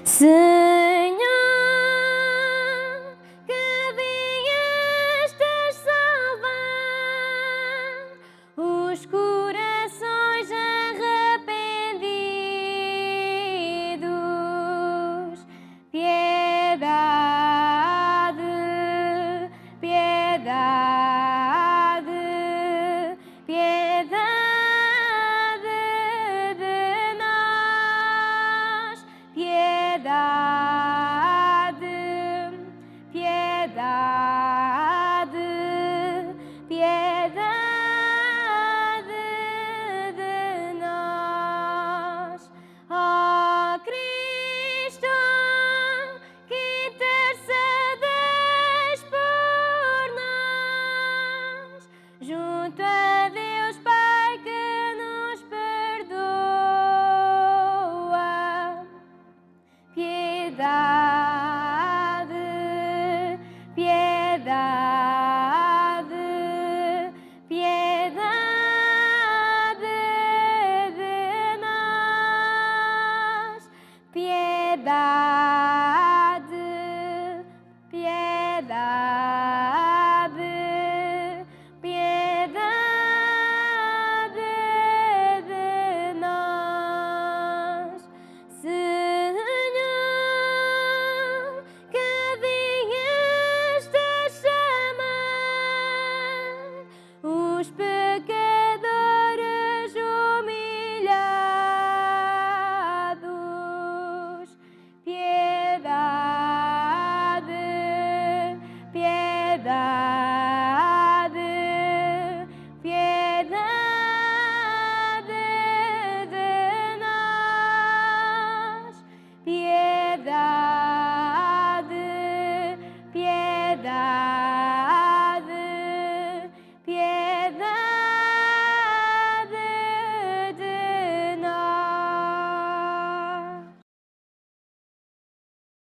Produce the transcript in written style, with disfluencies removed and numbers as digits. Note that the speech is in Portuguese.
Senhor, que viestes salvar os corações arrependidos. Piedade, piedade, piedade de nós. Piedade, piedade, piedade de nós. Ó Cristo, que intercedes por nós, junto a Deus Pai que nos perdoa. Piedade, piedade, piedade de nós. Piedade, piedade, piedade de nós. Senhor, que viestes chamar os pecadores humilhados. Piedade, piedade, piedade de nós. Piedade.